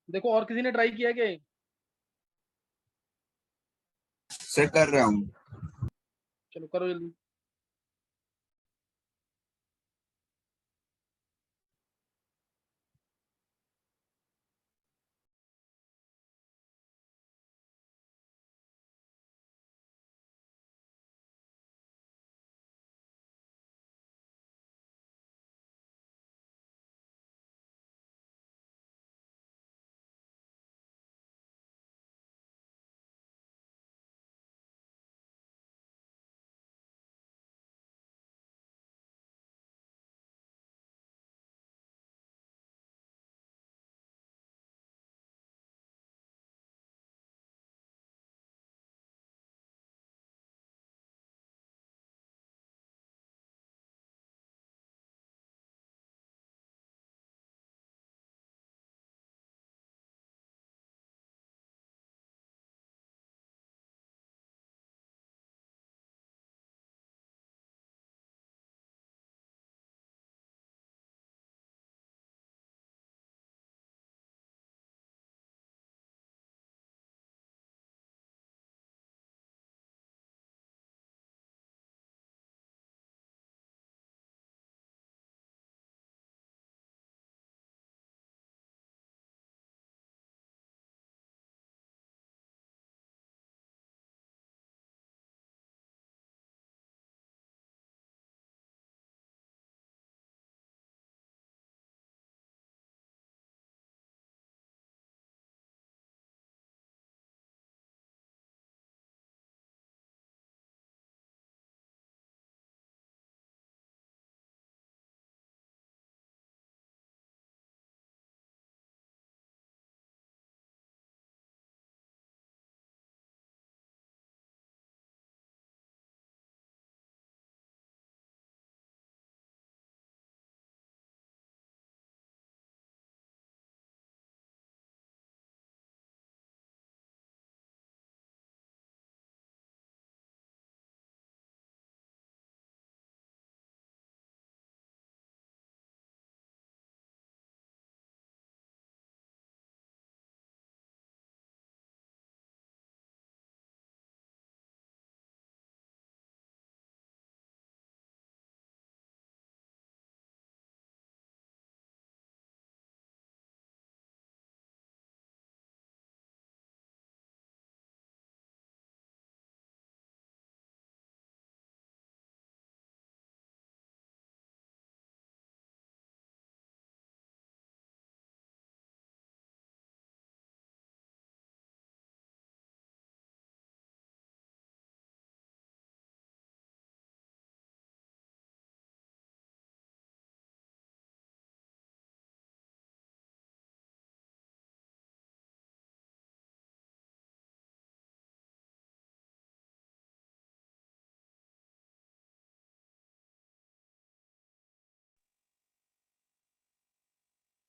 देखो और किसी ने ट्राई किया क्या? सर कर रहा हूँ। चलो करो जल्दी।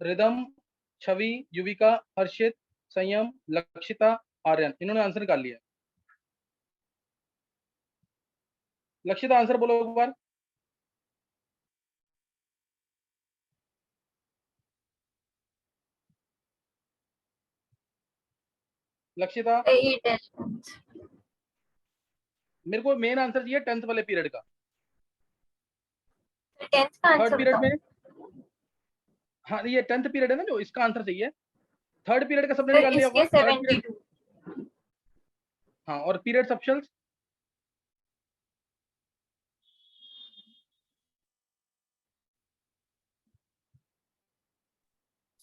रिदम, छवि, युविका, हर्षित, संयम, लक्षिता, आर्यन, इन्होंने आंसर निकाल लिया। लक्षिता आंसर बोलो एक बार। लक्षिता, 8 है। मेरे को मेन आंसर चाहिए 10th वाले पीरियड का। 10th का थर्ड आंसर पीरियड बताओ। में, हाँ ये 10th पीरियड है ना जो, इसका आंसर चाहिए। थर्ड पीरियड का सबने फिर निकाल लिया इसके होगा, थर्ड पीरियड। 72। हाँ, और पीरियड सब्शल्स?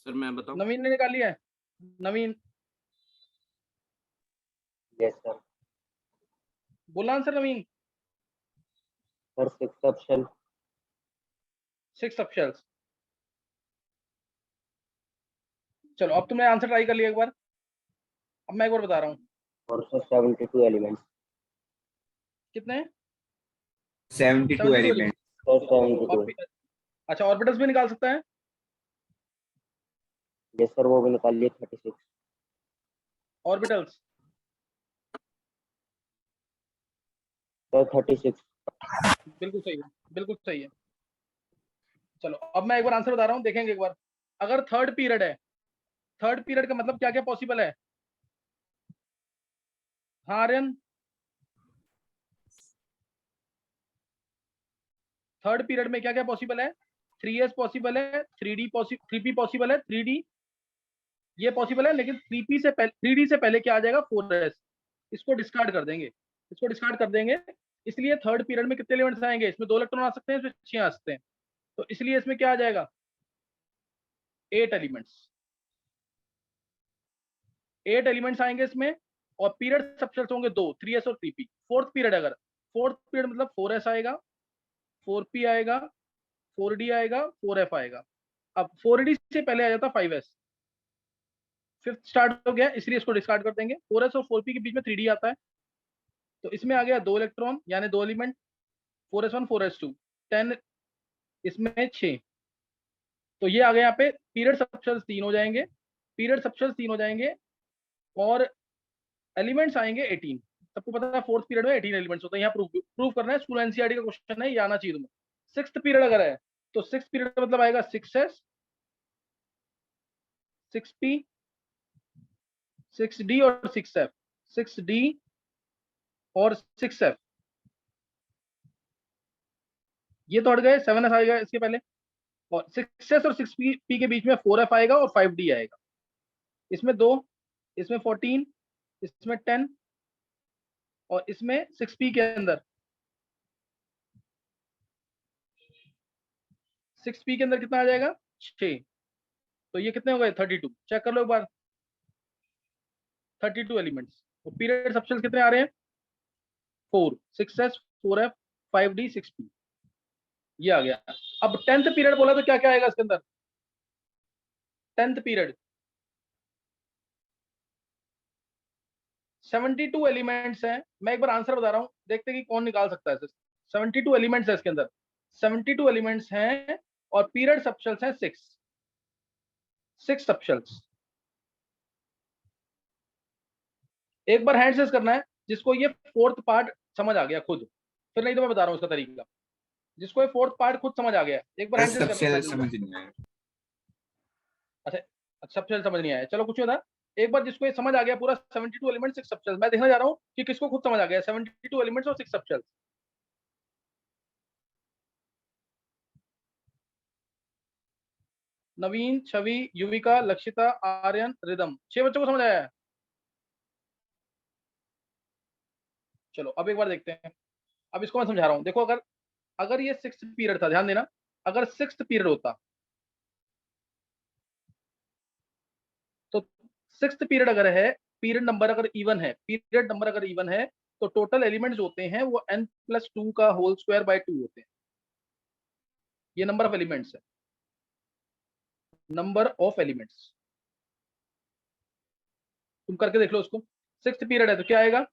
सर मैं बताऊं? नवीन ने निकाल लिया है। Naveen yes sir. बोला answer Naveen. Sir 6 option. 6 subshells. चलो अब तुमने आंसर ट्राई कर लिया एक बार, अब मैं एक बार बता रहा हूँ। 472 एलिमेंट्स। कितने? 72 72 एलिमेंट। सर और 72। अच्छा, ऑर्बिटल्स भी निकाल सकता है? यस सर, वो भी निकाल लिए 36। Orbitals sir 36। बिल्कुल सही है, बिल्कुल सही है। चलो अब मैं एक बार आंसर बता रहा हूँ, देखेंगे एक बार। अगर थर्ड पीरियड है थर्ड पीरियड का मतलब क्या क्या पॉसिबल है? हाँ आर्यन, थर्ड पीरियड में क्या क्या पॉसिबल है? 3s पॉसिबल है, 3p पॉसिबल है, 3d ये पॉसिबल है, लेकिन 3p से पहले 3d से पहले क्या आ जाएगा? 4s। इसको डिस्कार्ड कर देंगे, इसको डिस्कार्ड कर देंगे। इसलिए थर्ड पीरियड में कितने एलिमेंट्स आएंगे? इसमें 2 इलेक्ट्रॉन आ सकते हैं, इसमें 6 आ सकते हैं। तो इसलिए इसमें क्या आ जाएगा? 8 एलिमेंट्स, 8 एलिमेंट्स आएंगे इसमें। और पीरियड सबसेट्स होंगे 2, 3s और 3p। फोर्थ पीरियड अगर, फोर्थ पीरियड मतलब 4s आएगा, 4p आएगा, 4d आएगा, 4f आएगा। अब 4d से पहले आ जाता 5s, फिफ्थ स्टार्ट हो गया, इसलिए इसको डिस्कार्ड कर देंगे। 4s और 4p के बीच में 3d आता है, तो इसमें आ गया 2 इलेक्ट्रॉन यानी 2 एलिमेंट, 4s1 4s2, 10, इसमें 6। तो ये आ गया यहाँ पे पीरियड सबसेल्स 3 हो जाएंगे, पीरियड सबसेल्स 3 हो जाएंगे, और एलिमेंट्स आएंगे 18। सबको पता है फोर्थ पीरियड में 18 एलिमेंट्स होते हैं। यहाँ प्रूव करना है, स्कूल एनसीईआरटी का क्वेश्चन है, ये आना चाहिए तुम्हें। सिक्स्थ पीरियड अगर है तो सिक्स्थ पीरियड का मतलब आएगा 6s, 6p, 6d और 6f, 6d और 6f। ये तो हट गए, 7s आएगा इसके पहले, और 6s और 6p के बीच में 4f आएगा और 5d आएगा। इसमें 2, इसमें 14, इसमें 10, और इसमें 6p के अंदर, 6p के अंदर कितना आ जाएगा? 6। तो ये कितने हो गए? 32। चेक कर लो एक बार, 32 एलिमेंट्स। और पीरियड सबसेल्स कितने आ रहे हैं? 4, 6s, 4f, 5d, 6p, ये आ गया। अब 10th पीरियड बोला तो क्या क्या आएगा इसके अंदर? 10th पीरियड 72 एलिमेंट्स हैं। मैं एक बार आंसर बता रहा हूं, देखते हैं कि कौन निकाल सकता है। 72 एलिमेंट्स है इसके अंदर, 72 एलिमेंट्स हैं, और पीरियड सबसेल्स हैं 6 सबसेल्स। एक बार हैंड सेस करना है जिसको ये फोर्थ पार्ट समझ आ गया खुद, फिर नहीं तो मैं बता रहा हूँ उसका तरीका। जिसको ये फोर्थ पार्ट खुद समझ आ गया, एक बार हैंड सेस सबसे करना समझ नहीं आया। अच्छा, सबसेल समझ नहीं आया, चलो कुछ नहीं होता। एक बार जिसको ये समझ आ गया पूरा 72 एलिमेंट 6 सबसेल, मैं देखना जा रहा हूँ कि किसको खुद समझ आ गया 72 एलिमेंट्स और 6 सबसेल। नवीन, छवि, युविका, लक्षिता, आर्यन, रिदम, 6 बच्चों को समझ आया है। चलो अब एक बार देखते हैं। अब इसको मैं समझा रहा हूँ, देखो अगर अगर ये 6th पीरियड था, ध्यान देना, अगर 6th पीरियड होता तो 6th पीरियड अगर है, पीरियड नंबर अगर इवन है, पीरियड नंबर अगर इवन है, तो टोटल एलिमेंट्स होते हैं वो n+2 का होल स्क्वायर बाय 2 होते हैं। ये नंबर ऑफ एलिमेंट्स है, नंबर ऑफ एलिमेंट्स। तुम करके देख लो उसको। 6th पीरियड है तो क्या आएगा?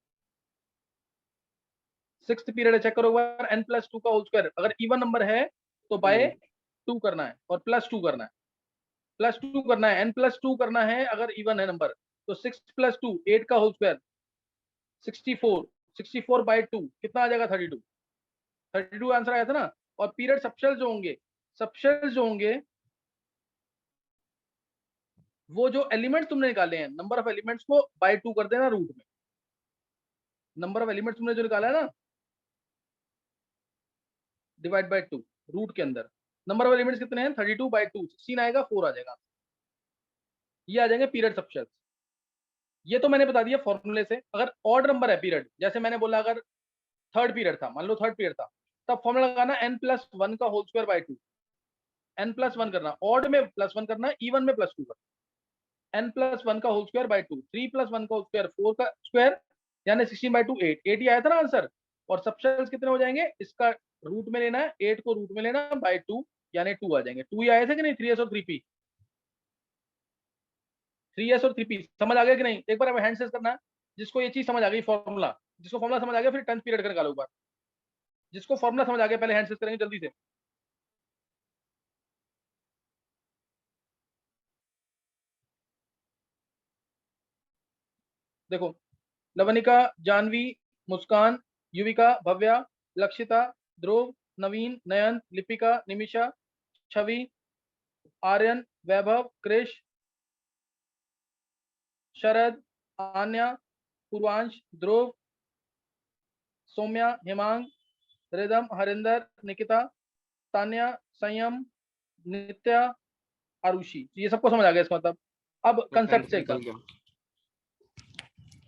6th पीरियड है, चेक करो एक बार, n+2 का होल स्क्वायर। अगर इवन नंबर है तो बाय 2 करना है और +2 करना है, +2 करना है, n+2 करना है अगर इवन है नंबर। तो 6 + 2 8 का होल स्क्वायर 64, 64 बाय 2 कितना आ जाएगा? 32, 32 आंसर आया था ना। और पीरियड सबसेल जो होंगे, सबसेल जो होंगे, वो जो एलिमेंट्स तुमने निकाले हैं, नंबर ऑफ एलिमेंट्स को बाय 2 कर देना रूट में। नंबर ऑफ एलिमेंट्स तुमने जो निकाला है ना, डिवाइड बाय 2, रूट के अंदर नंबर ऑफ एलिमेंट्स कितने हैं? 32 बाय 2, 16 आएगा, 4 आ जाएगा। ये आ जाएंगे पीरियड सबसेल्स। ये तो मैंने बता दिया फॉर्मूले से। अगर ऑड नंबर है पीरियड, जैसे मैंने बोला अगर थर्ड पीरियड था, मान लो थर्ड पीरियड था, तब फॉर्मूला लगाना n+1 का होल स्क्वायर बाय 2। n+1 करना, ऑड में +1 करना, इवन में +2 करना। n+1 का होल स्क्वायर बाय 2, 3 + 1 का होल स्क्वायर 4 का स्क्वायर, यानी 16 बाय 2 8, 8 ही आया था ना आंसर। और सबसेल्स कितने हो जाएंगे? इसका रूट में लेना है, 8 को रूट में लेना बाय 2, यानी 2 आ जाएंगे। 2 ही आए थे कि नहीं? 3s और 3p, 3s और 3p समझ आ गया कि नहीं? एक बार हमें हैंड सेस करना है जिसको ये चीज समझ आ गई, फॉर्मूला, जिसको फॉर्मूला समझ आ गया, फिर 10th पीरियड का निकालो एक बार। जिसको फॉर्मूला समझ आ गया पहले हैंड सेस करेंगे जल्दी से। देखो, लवनिका, जानवी, मुस्कान, युविका, भव्या, लक्षिता, ध्रुव, नवीन, नयन, लिपिका, निमिषा, छवि, आर्यन, वैभव, कृष, शरद, आन्या, पूर्वांश, ध्रुव, सौम्या, हेमांग, रिदम, हरिंदर, निकिता, तान्या, संयम, नित्या, आरुषि। ये सबको समझ आ गया इसका मतलब। अब कंसेप्ट से निकल गया।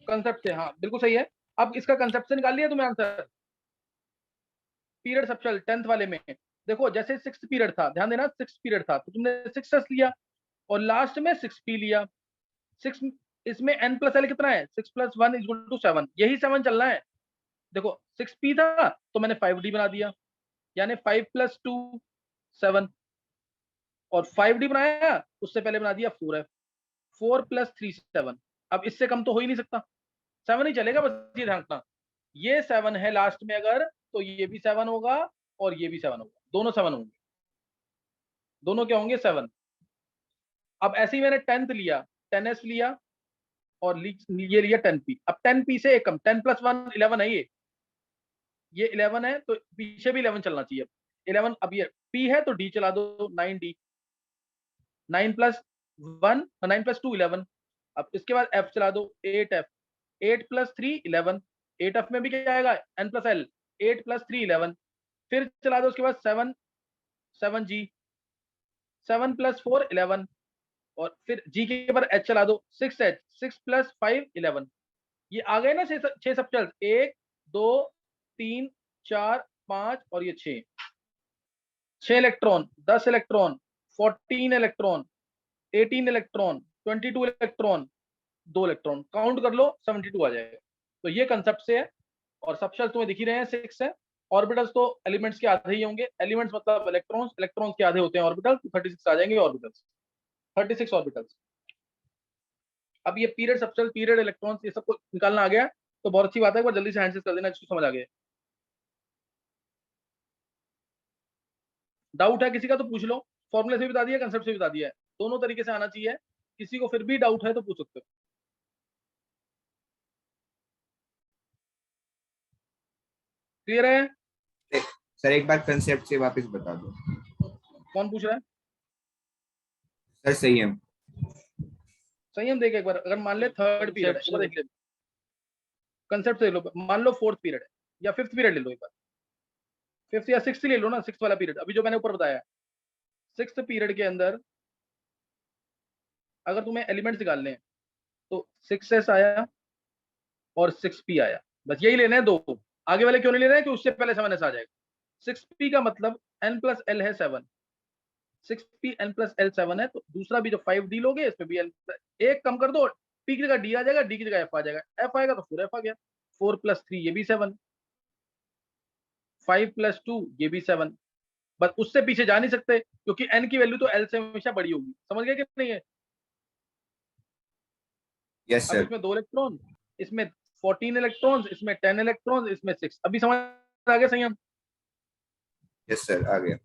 कंसेप्ट से, हाँ बिल्कुल सही है। अब इसका कंसेप्ट से निकाल लिया तुम्हें आंसर। पीरियड सबशल 10th वाले में देखो, जैसे 6th पीरियड था, ध्यान देना 6th पीरियड था, तो तुमने 6s लिया और लास्ट में 6p लिया। 6 इसमें n प्लस l कितना है, 6 + 1 = 7, यही 7 चलना है। देखो 6p था तो मैंने 5d बना दिया, यानी 5 + 2 7, और 5d बनाया उससे पहले बना दिया 4f, 4 + 3 7। अब इससे कम तो हो ही नहीं सकता, 7 ही चलेगा, बस ये ध्यान रखना। ये 7 है लास्ट में अगर, तो ये भी 7 होगा और ये भी 7 होगा, दोनों 7 होंगे, दोनों क्या होंगे 7। अब ऐसे ही मैंने 10th लिया, 10s लिया और ये लिया 10p। अब 10p से एक कम, 10 + 1 11 है, ये 11 है तो पीछे भी 11 चलना चाहिए। 11, अब ये p है तो d चला दो, 9d, 9 + 1 9 + 2 11। अब इसके बाद f चला दो, 8f, 8 + 3 11, 8f में भी क्या आएगा n + l, 8 + 3 11। फिर चला दो उसके बाद 7 7g, 7 + 4 11, और फिर g के ऊपर h चला दो, 6h, 6 + 5 11। ये आ गए ना 6 सबशेल्स, 1 2 3 4 5 और ये 6, 6 electron, 10 electron, 14 electron, 18 electron, 22 electron, 2 electron, count कर लो 72 आ जाएगा। तो ये कंसेप्ट से है, और सबशेल्स तुम्हें दिख ही रहे हैं 6 है। ऑर्बिटल्स तो एलिमेंट्स के आधे ही होंगे, एलिमेंट्स मतलब इलेक्ट्रॉन्स, इलेक्ट्रॉन्स के आधे होते हैं ऑर्बिटल, तो 36 आ जाएंगे ऑर्बिटल्स, 36 ऑर्बिटल्स। अब ये पीरियड सबशेल, पीरियड इलेक्ट्रॉन्स, ये सबको निकालना आ गया, तो बहुत अच्छी बात है, एक बार जल्दी से आंसर कर देना जिसको समझ आ गया। डाउट है किसी का तो पूछ लो, फॉर्मूले से भी बता दिया, कंसेप्ट से भी बता दिया है, दोनों तरीके से आना चाहिए। किसी को फिर भी डाउट है तो पूछ सकते हो। क्लियर है? सर एक बार कंसेप्ट से वापस बता दो। कौन पूछ रहा है? सर संयम। संयम देख एक बार, अगर मान ले थर्ड पीरियड है, एक बार देख ले, कंसेप्ट से लो, मान लो 4th पीरियड है या 5th पीरियड ले लो, एक बार 5th या 6th ले लो ना, 6th वाला पीरियड अभी जो मैंने ऊपर बताया। 6th पीरियड के अंदर अगर तुम्हें एलिमेंट्स निकालने हैं तो 6s आया और 6p आया, बस यही लेने हैं दो, आगे वाले क्यों नहीं ले रहे हैं कि उससे पहले 7s आ जाएगा। 6p का मतलब n + l है 7, 6p n + l 7 है, तो दूसरा भी जो 5d लोगे इसमें भी एक कम कर दो, p की जगह d आ जाएगा, d की जगह f आ जाएगा, f आएगा तो 4f आ गया, 4 + 3 ये भी 7, 5 + 2 ये भी 7। बस उससे पीछे जा नहीं सकते क्योंकि n की वैल्यू तो l से हमेशा बड़ी होगी, समझ गए कि नहीं है? यस अब सर। इसमें 2 इलेक्ट्रॉन, इसमें 14 इलेक्ट्रॉन्स, इसमें 10 इलेक्ट्रॉन्स, इसमें 6, अभी समझ आ गया संयम? यस सर आ गया।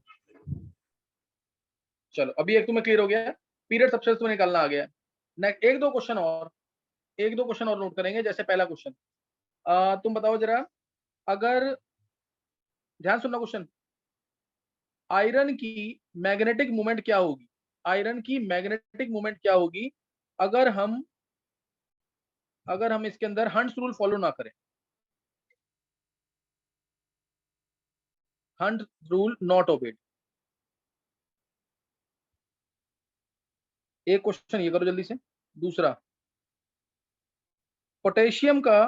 चलो अभी एक तुम्हें क्लियर हो गया है, पीरियड सबसेल्स तुम्हें निकालना आ गया है। नेक्स्ट एक दो क्वेश्चन और, एक दो क्वेश्चन और नोट करेंगे। जैसे पहला क्वेश्चन, तुम बताओ जरा, अगर ध्यान सुनना क्वेश्चन, आयरन की मैग्नेटिक मूवमेंट क्या होगी, आयरन की मैग्नेटिक मूवमेंट क्या होगी अगर हम इसके अंदर हंट्स रूल फॉलो ना करें, हंट रूल नॉट ओबेड। एक क्वेश्चन ये करो जल्दी से। दूसरा, पोटेशियम का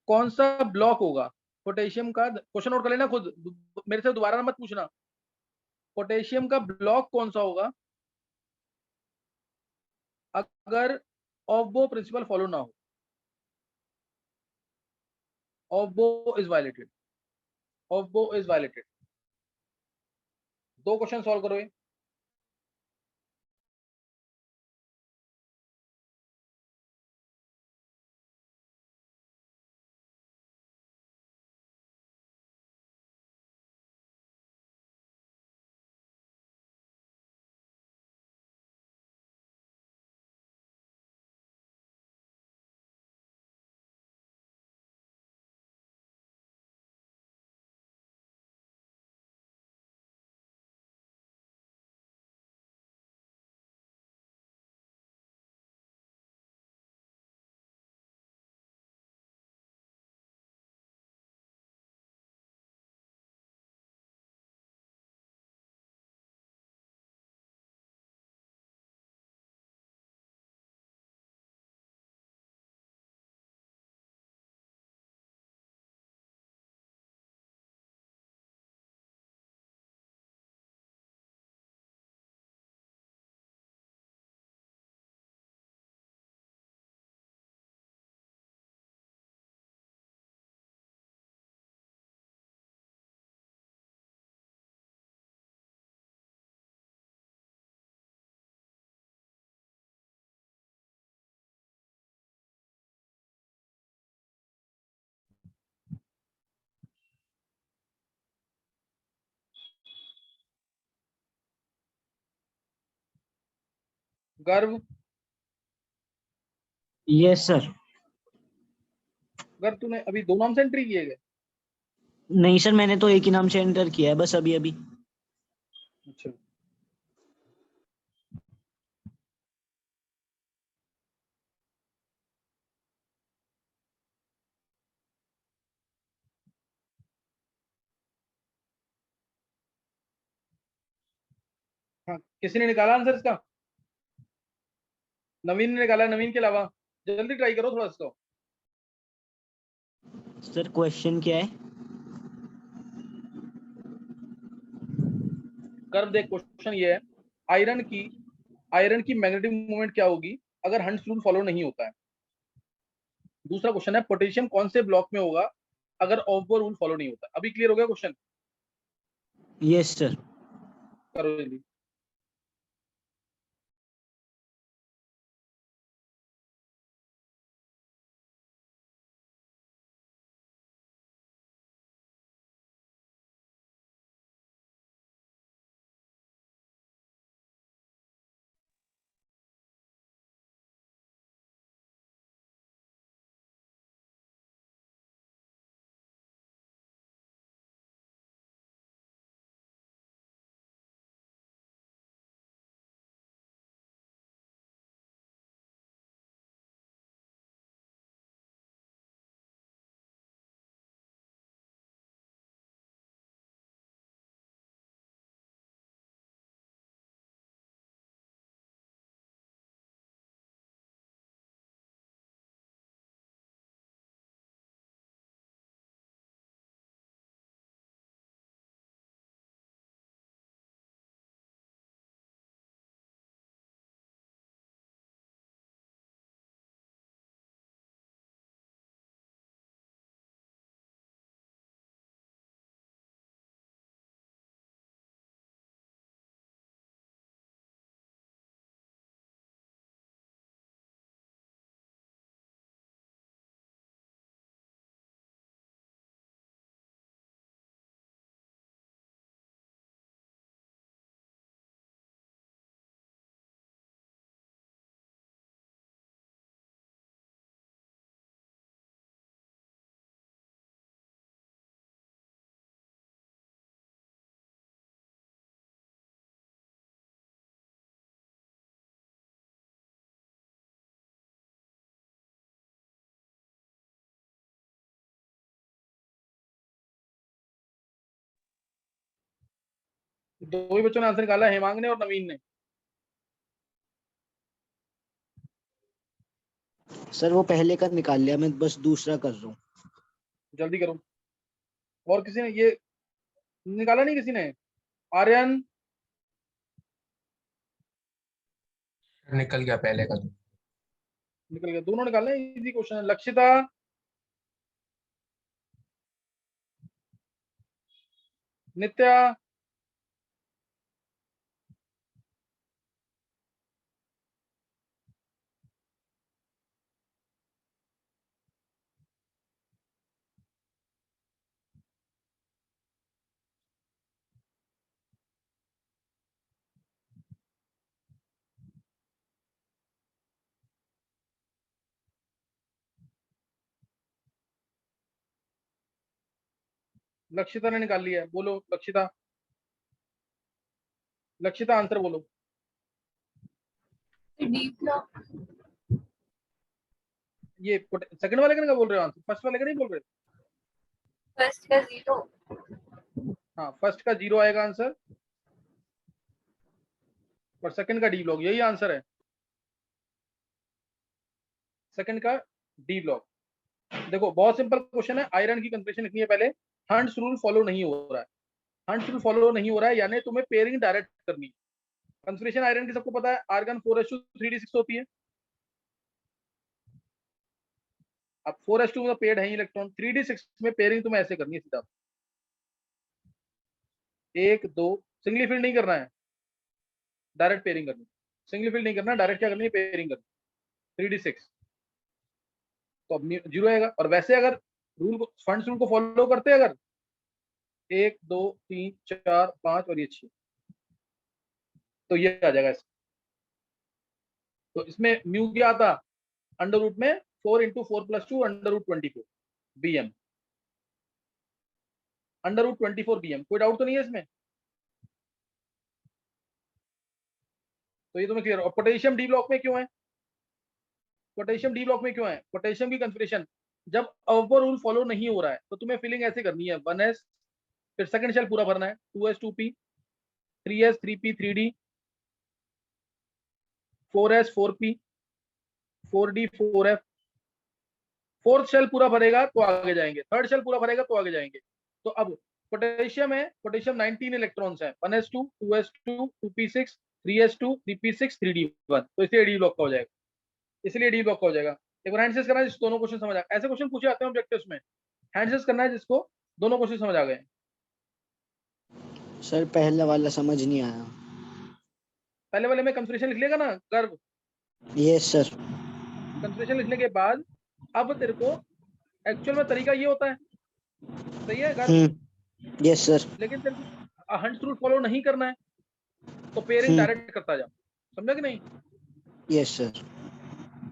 कौन सा ब्लॉक होगा, पोटेशियम का क्वेश्चन नोट कर लेना खुद, मेरे से दोबारा मत पूछना। पोटेशियम का ब्लॉक कौन सा होगा अगर ऑफ-बो प्रिंसिपल फॉलो ना हो, ऑफ-बो इज वायलेटेड, ऑफ-बो इज वायलेटेड। दो क्वेश्चन सॉल्व करो ये। गर्व, यस सर। गर्व तूने अभी दो नाम से एंट्री किए गए? नहीं सर, मैंने तो एक ही नाम से एंटर किया है बस अभी अभी। अच्छा, हाँ किसी ने निकाला आंसर इसका? नवीन ने निकाला, नवीन के अलावा? जल्दी ट्राई करो थोड़ा इसको। सर क्वेश्चन क्या है? कर्व देख, क्वेश्चन ये है, आयरन की मैग्नेटिक मूवमेंट क्या होगी अगर हंट्स रूल फॉलो नहीं होता है। दूसरा क्वेश्चन है, पोटेशियम कौन से ब्लॉक में होगा अगर ऑफ रूल फॉलो नहीं होता। अभी क्लियर हो गया क्वेश्चन? Yes sir. करो जल्दी। दो ही बच्चों ने आंसर निकाला, हेमांग ने और नवीन ने। सर वो पहले का निकाल लिया, मैं बस दूसरा कर रहा हूँ। जल्दी करो। और किसी ने ये निकाला नहीं? किसी ने? आर्यन? निकल गया पहले का तो। निकल गया, दोनों निकालना है, इजी क्वेश्चन है। लक्षिता? नित्या? लक्षिता ने निकाल लिया है, बोलो लक्षिता। लक्षिता आंसर बोलो। D block. ये सेकंड वाले का बोल रहे हो आंसर? फर्स्ट वाले का नहीं बोल रहे? फर्स्ट का 0। हाँ, फर्स्ट का 0 आएगा आंसर, और सेकंड का डी ब्लॉक, यही आंसर है। सेकंड का डी ब्लॉक। देखो बहुत सिंपल क्वेश्चन है, आयरन की कंसेंट्रेशन लिखनी है पहले। हंट्स रूल फॉलो नहीं हो रहा है, हंट्स रूल फॉलो नहीं हो रहा है, यानी तुम्हें पेयरिंग डायरेक्ट करनी है। कंसेंट्रेशन आयरन की सबको पता है, आर्गन 4:3d6 होती है। अब 4:2 में पेड है इलेक्ट्रॉन, 3d6 में पेयरिंग तुम्हें ऐसे करनी है सीधा, 1 2। सिंगली फिल नहीं करना है, डायरेक्ट पेयरिंग करनी। सिंगली फिल नहीं करना, डायरेक्ट क्या करनी है, पेयरिंग करनी, 3d6। तो अब 0 आएगा। और वैसे अगर रूल को, फंड्स रूल को फॉलो करते हैं अगर, 1 2 3 4 5 और ये 6, तो ये आ जाएगा ऐसे। तो इसमें म्यू क्या आता, अंडर रूट में 4 into 4+2 under root 24 BM, under root 24 BM। कोई डाउट तो नहीं है इसमें? तो ये तुम्हें क्लियर। और पोटेशियम डी ब्लॉक में क्यों है? पोटेशियम डी ब्लॉक में क्यों है? पोटेशियम की कन्फिग्रेशन जब अपर रूल फॉलो नहीं हो रहा है तो तुम्हें फिलिंग ऐसे करनी है, 1s, फिर सेकंड शेल पूरा भरना है, 2s 2p, 3s 3p 3d, 4s 4p, 4d 4f। Fourth shell पूरा भरेगा तो आगे जाएंगे, थर्ड शेल पूरा भरेगा तो आगे जाएंगे। तो अब पोटेशियम है, पोटेशियम 19 इलेक्ट्रॉन्स है, 1s2 2s2 2p6 3s2 3p6 3d1, तो इसलिए डी ब्लॉक का हो जाएगा, इसलिए डी ब्लॉक का हो जाएगा। एक बार हैंडसेस करना है जिसको दोनों क्वेश्चन समझ आ, ऐसे क्वेश्चन पूछे जाते हैं ऑब्जेक्टिव्स में, हैंडसेस करना है जिसको दोनों क्वेश्चन समझ आ गए। सर पहला वाला समझ नहीं आया। पहले वाले में कंसंट्रेशन लिख लेगा ना, कर्व यस सर। कंसंट्रेशन लिखने के बाद अब तेरे को एक्चुअल में तरीका ये होता है, सही है गर्व? Yes sir. लेकिन तेरे को हंट्स रूल फॉलो नहीं करना है, तो पेयरिंग डायरेक्ट करता जा, समझा कि नहीं? Yes sir.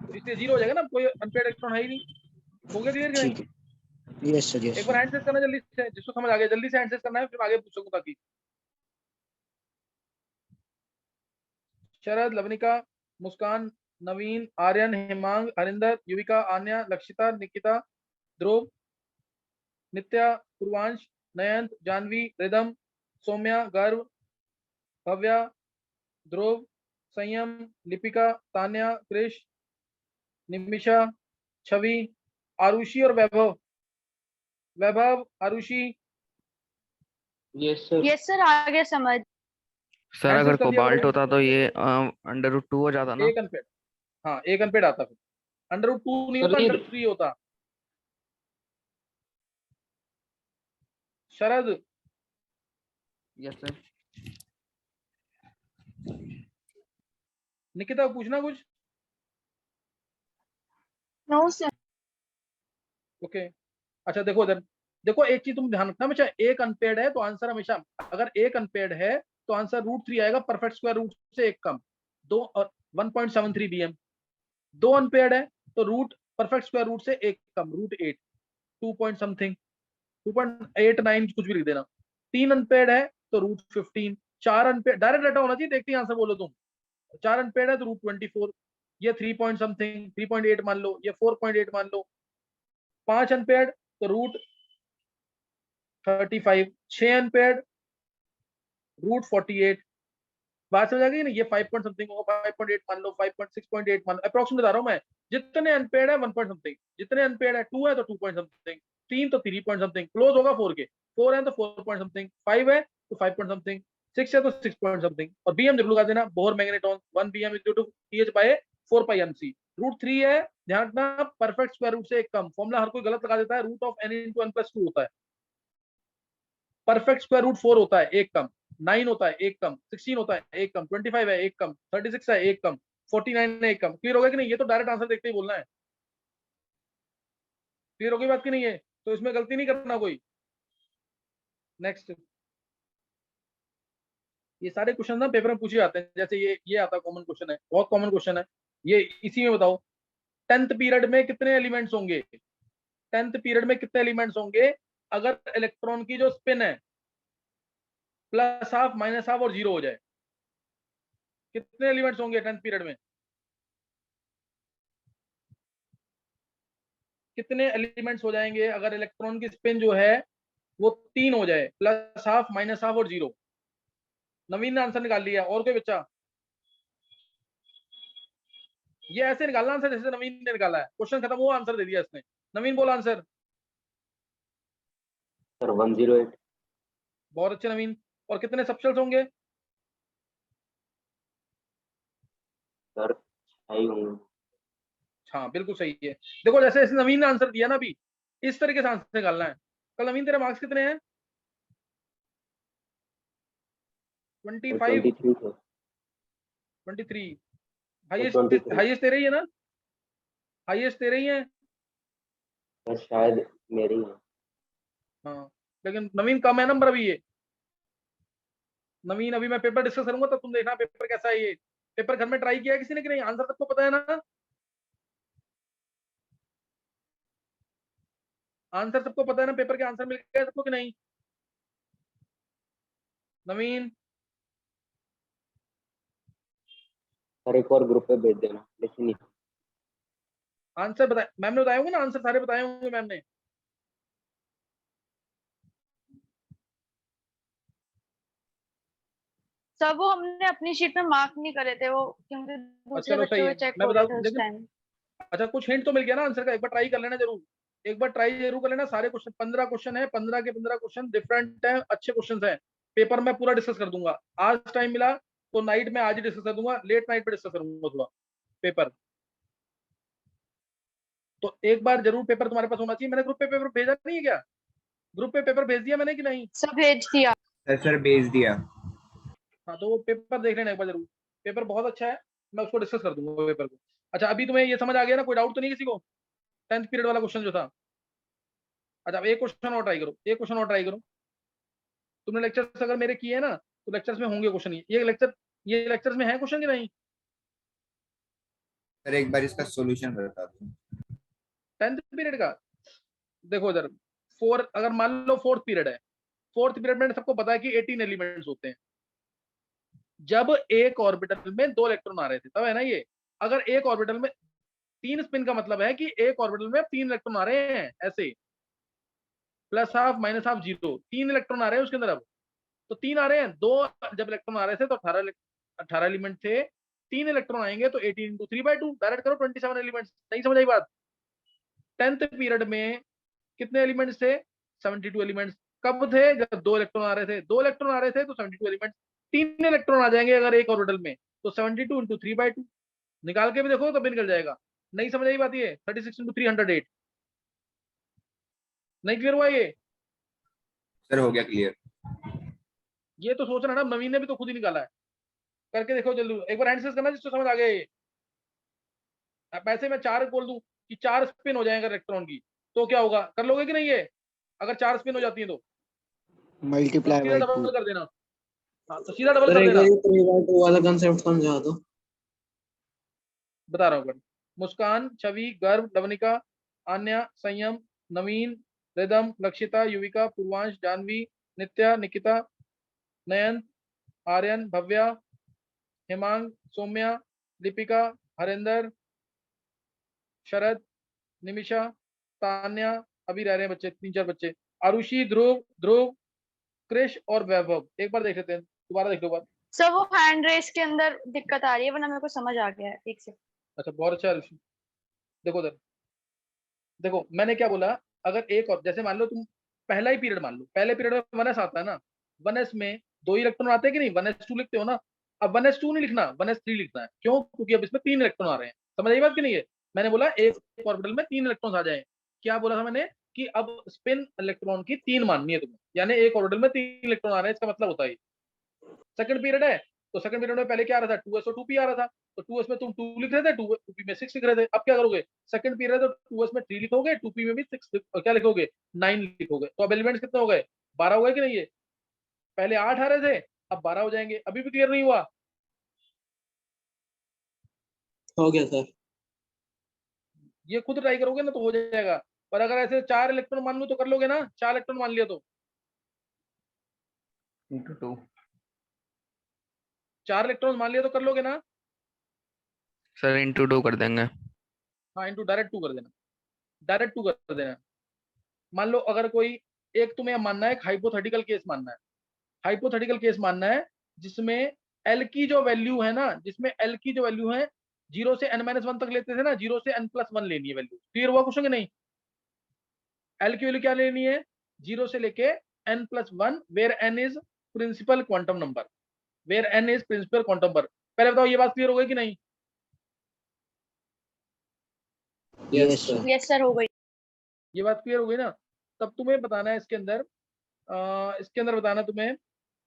तो इसलिए जीरो हो जाएगा ना, कोई अनपेड इलेक्ट्रॉन है ही नहीं। हो गया क्लियर कि ठीक नहीं? है। Yes sir. यस एक बार हैंडसेस करना जल्दी से, जिसको समझ आ गया जल्दी से हैंडसेस करना है, फिर आगे पूछूंगा। ताकि शरद, लवनिका, मुस्कान, नवीन, आर्यन, हेमांग, हरिंदर, युविका, आन्या, लक्षिता, निकिता, ध्रुव, नित्या, पूर्वांश, नयंत, जानवी, रिदम, सौम्या, गर्व, भव्या, ध्रुव, संयम, लिपिका, तान्या, कृष, निमिषा, छवि, आरुषि और Vaibhav. Vaibhav, Aarushi, yes sir. Yes sir, आ गया समझ। सर अगर हैंडसेस कर दिया कोबाल्ट करो। होता तो ये √2 हो जाता ना। एक अनपेड, हाँ एक अनपेड आता, फिर √2 नहीं होता, √3 होता। शरद, यस सर। निकिता पूछना कुछ? No sir. ओके अच्छा, देखो इधर देखो, एक चीज तुम ध्यान रखना हमेशा, एक अनपेड है तो आंसर हमेशा, अगर एक अनपेड है तो आंसर √3 आएगा, परफेक्ट स्क्वायर रूट से एक कम, 1.73 BM। दो अनपेड है तो रूट परफेक्ट स्क्वायर रूट से एक कम, √8, 2 पॉइंट समथिंग, 2.89 कुछ भी लिख देना। तीन अनपेड है तो √15। चार अनपेड, डायरेक्ट डाटा होना चाहिए, देखते ही आंसर बोलो तुम। चार अनपेड है तो √24, ये 3 पॉइंट समथिंग, 3.8 मान लो, ये 4.8 मान लो। पांच अनपेड तो √35, 6 अनपेड √48। बात समझ आ गई ना? ये 5 पॉइंट समथिंग होगा, 5.8 मान लो, 5.6.8 मान लो, अप्रोक्सीमेट बता रहा हूं मैं। जितने अनपेड है 1 पॉइंट समथिंग, जितने अनपेड है 2 है तो 2 पॉइंट समथिंग, 3 तो 3 पॉइंट समथिंग, क्लोज होगा 4 के, 4 है तो 4 पॉइंट समथिंग, 5 है तो 5 पॉइंट समथिंग, 6 है तो 6 पॉइंट समथिंग। और बीएम जरूर लगा देना, Bohr magneton 1 BM equal to TH/4πmc। √3 है, ध्यान रखना, परफेक्ट स्क्वायर रूट से एक कम। फॉर्मूला हर कोई गलत लगा देता है, √n × n+2 होता है, परफेक्ट स्क्वायर रूट 4 होता है एक कम, 9 होता है एक कम, 16 होता है एक कम, 25 है एक कम, 36 है एक कम, 49 है एक कम। क्लियर हो गया कि नहीं? ये तो डायरेक्ट आंसर देखते ही बोलना है। क्लियर हो गई बात की नहीं है? तो इसमें गलती नहीं करना कोई। नेक्स्ट, ये सारे क्वेश्चन ना पेपर में पूछे जाते हैं, जैसे ये आता कॉमन क्वेश्चन है, बहुत कॉमन क्वेश्चन है ये। इसी में बताओ 10th पीरियड में कितने एलिमेंट्स होंगे? 10th पीरियड में कितने एलिमेंट्स होंगे अगर इलेक्ट्रॉन की जो स्पिन है +½ -½ और 0 हो जाए? कितने एलिमेंट्स होंगे 10th पीरियड में? कितने एलिमेंट्स हो जाएंगे अगर इलेक्ट्रॉन की स्पिन जो है वो 3 हो जाए, +½ -½ और 0? नवीन ने आंसर निकाल लिया, और कोई बच्चा? ये ऐसे निकालना आंसर जैसे नवीन ने निकाला है, क्वेश्चन खत्म हुआ, आंसर दे दिया इसने। नवीन बोला आंसर। सर 108। बहुत अच्छे नवीन। और कितने सबशेल्स होंगे? सर 6 होंगे। हाँ बिल्कुल सही है। देखो जैसे इस नवीन ने आंसर दिया ना, अभी इस तरीके से आंसर निकालना है। कल नवीन तेरे मार्क्स कितने हैं? 25, 23 थे। 23। सर 23 हाईएस्ट तेरे ही है ना? हाईएस्ट तेरे ही है। सर शायद मेरी है। हाँ लेकिन नवीन कम है नंबर अभी ये। नवीन अभी मैं पेपर डिस्कस करूंगा तो तुम देखना पेपर कैसा है ये। पेपर घर में ट्राई किया है किसी ने कि नहीं? आंसर सबको पता है ना? आंसर सबको पता है ना? पेपर के आंसर मिल गए सबको कि नहीं? नवीन, सर एक और ग्रुप पे भेज देना, लिखी नहीं। आंसर बताए मैम ने? बताए होंगे ना आंसर, सारे बताए होंगे मैम ने। सब वो हमने अपनी शीट में मार्क नहीं करे थे वो, क्योंकि दूसरे चलो बच्चों सही के है, चेक मैं हो रहे बता थे दूं उस लेकिन टाइम। अच्छा कुछ हिंट तो मिल गया ना आंसर का? एक बार ट्राई कर लेना जरूर, एक बार ट्राई जरूर कर लेना। सारे क्वेश्चन 15 क्वेश्चन है, 15 के 15 क्वेश्चन डिफरेंट है, अच्छे क्वेश्चन है। पेपर में पूरा डिस्कस कर दूंगा। आज टाइम मिला तो नाइट में आज ही डिस्कस कर दूंगा, लेट नाइट पे डिस्कस करूंगा थोड़ा पेपर। तो एक बार जरूर पेपर तुम्हारे पास होना चाहिए। मैंने ग्रुप पे पेपर भेजा नहीं है क्या? ग्रुप पे पेपर भेज दिया मैंने कि नहीं? सब भेज दिया। सर भेज दिया। हाँ तो वो पेपर देख लेना एक बार जरूर, पेपर बहुत अच्छा है, मैं उसको डिस्कस कर दूंगा पेपर को। अच्छा अभी तुम्हें ये समझ आ गया ना? कोई डाउट तो नहीं किसी को? 10th पीरियड वाला क्वेश्चन जो था। अच्छा अब एक क्वेश्चन और ट्राई करो, एक क्वेश्चन और ट्राई करो। तुमने लेक्चर्स अगर मेरे किए हैं ना तो लेक्चर्स में होंगे क्वेश्चन। ये लेक्चर्स में है क्वेश्चन कि नहीं? सर एक बार इसका सॉल्यूशन बता दो। 10th पीरियड का देखो इधर, अगर मान लो फोर्थ पीरियड है, फोर्थ पीरियड में सबको पता है कि 18 एलिमेंट्स होते हैं। जब एक ऑर्बिटल में 2 इलेक्ट्रॉन आ रहे थे तब है ना ये। अगर एक ऑर्बिटल में 3 स्पिन का मतलब है कि एक ऑर्बिटल में 3 इलेक्ट्रॉन आ रहे हैं, ऐसे plus half minus half zero, 3 electron आ रहे हैं उसके अंदर। अब तो 3 आ रहे हैं, 2 जब इलेक्ट्रॉन आ रहे थे तो 18 एलिमेंट थे, 3 इलेक्ट्रॉन आएंगे तो 18 इंटू 3/2 डायरेक्ट करो 27 एलिमेंट्स। नहीं समझ आई बात? 10th पीरियड में कितने एलिमेंट्स थे? 72 एलिमेंट्स। कब थे? जब 2 इलेक्ट्रॉन आ रहे थे, 2 इलेक्ट्रॉन आ रहे थे तो 72 एलिमेंट्स। 3 इलेक्ट्रॉन आ जाएंगे अगर एक ऑर्बिटल में तो 72 इंटू 3/2, निकाल के भी देखो तब भी निकल जाएगा। नहीं समझ आई बात? ये 36 इंटू 308। नहीं क्लियर हुआ ये? सर हो गया क्लियर। ये तो सोच रहा ना, नवीन ने भी तो खुद ही निकाला है। करके देखो जल्दी एक बार, हैंड से करना जिसको समझ आ गया ये। अब ऐसे मैं 4 बोल दूं कि 4 स्पिन हो जाएगा इलेक्ट्रॉन की तो क्या होगा? कर लोगे कि नहीं ये? अगर 4 स्पिन हो जाती है तो मल्टीप्लाई सीधा बाई डबल 2। कर देना। हाँ तो सीधा डबल सर कर एक देना। बार 3/2 वाला कंसेप्ट समझा दो। बता रहा हूँ। मुस्कान, छवि, गर्व, लवनिका, आन्या, संयम, नवीन, रिदम, लक्षिता, युविका, पूर्वांश, जानवी, नित्या, निकिता, नयन, आर्यन, भव्या, हिमांग, सौम्या, दीपिका, हरेंद्र, शरद, निमिषा, तान्या। अभी रह रहे हैं बच्चे, 3-4 बच्चे। आरुषि, ध्रुव, ध्रुव, कृष और वैभव। एक बार देख लेते हैं, दोबारा देख लो बात। सब वो हैंड रेस के अंदर दिक्कत आ रही है, वरना मेरे को समझ आ गया है ठीक से। अच्छा बहुत अच्छा आरुषि। देखो उधर, देखो मैंने क्या बोला। अगर एक और जैसे मान लो तुम पहला ही पीरियड मान लो, पहले पीरियड में 1s आता है ना, 1s में 2 इलेक्ट्रॉन आते हैं कि नहीं? 1s2 लिखते हो ना। अब 1s2 नहीं लिखना, 1s3 लिखना है। क्यों? क्योंकि अब इसमें 3 इलेक्ट्रॉन आ रहे हैं। समझ आई बात कि नहीं है? मैंने बोला एक ऑर्बिटल में 3 इलेक्ट्रॉन आ जाए। क्या बोला था मैंने? कि अब स्पिन इलेक्ट्रॉन की 3 माननी है तुम्हें, यानी एक ऑर्बिटल में 3 इलेक्ट्रॉन आ रहे हैं, इसका मतलब होता है सेकंड पीरियड है तो सेकंड पीरियड में पहले क्या आ रहा था? 2s और 2p आ रहा था। तो 2s में तुम 2 लिख रहे थे, 2p में 6 लिख रहे थे। अब क्या करोगे? सेकंड पीरियड है तो 2s में 3 लिखोगे, 2p में भी 6 क्या लिखोगे? 9 लिखोगे। तो अब एलिमेंट्स कितने हो गए? 12 हो गए कि नहीं? ये पहले 8 आ रहे थे, अब 12 हो जाएंगे। अभी भी क्लियर नहीं हुआ? हो गया सर। ये खुद ट्राई करोगे ना तो हो जाएगा। पर अगर ऐसे 4 इलेक्ट्रॉन मान लो तो कर लोगे ना? 4 इलेक्ट्रॉन मान लिया तो इंटू 2। 4 इलेक्ट्रॉन मान लिया तो कर लोगे ना? सर इंटू 2 कर देंगे। हाँ इंटू डायरेक्ट 2 कर देना, डायरेक्ट 2 कर देना। मान लो अगर कोई एक तुम्हें मानना है, हाइपोथेटिकल केस मानना है, हाइपोथेटिकल केस मानना है जिसमें एल की जो वैल्यू है ना, जिसमें एल की जो वैल्यू है 0 से n-1 तक लेते थे ना, 0 से n+1 लेनी है वैल्यू। क्लियर हुआ क्वेश्चन कि नहीं? एल की वैल्यू क्या लेनी है? 0 से लेके n+1, where n is principal quantum number, where n is principal quantum number. पहले बताओ ये बात क्लियर हो गई कि नहीं? Yes sir. यस सर, हो गई। ये बात क्लियर हो गई ना? तब तुम्हें बताना है इसके अंदर बताना तुम्हें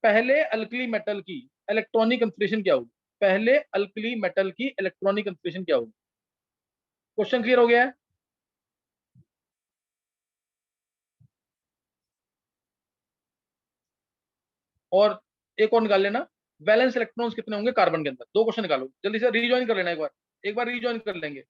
पहले अल्कली मेटल की इलेक्ट्रॉनिक कंफर्मेशन क्या होगी। पहले अल्कली मेटल की इलेक्ट्रॉनिक कंफर्मेशन क्या होगी? क्वेश्चन क्लियर हो गया है? और एक और निकाल लेना, वैलेंस इलेक्ट्रॉन्स कितने होंगे कार्बन के अंदर। 2 क्वेश्चन निकालो जल्दी से, रिजॉइन कर लेना एक बार रिजॉइन कर लेंगे।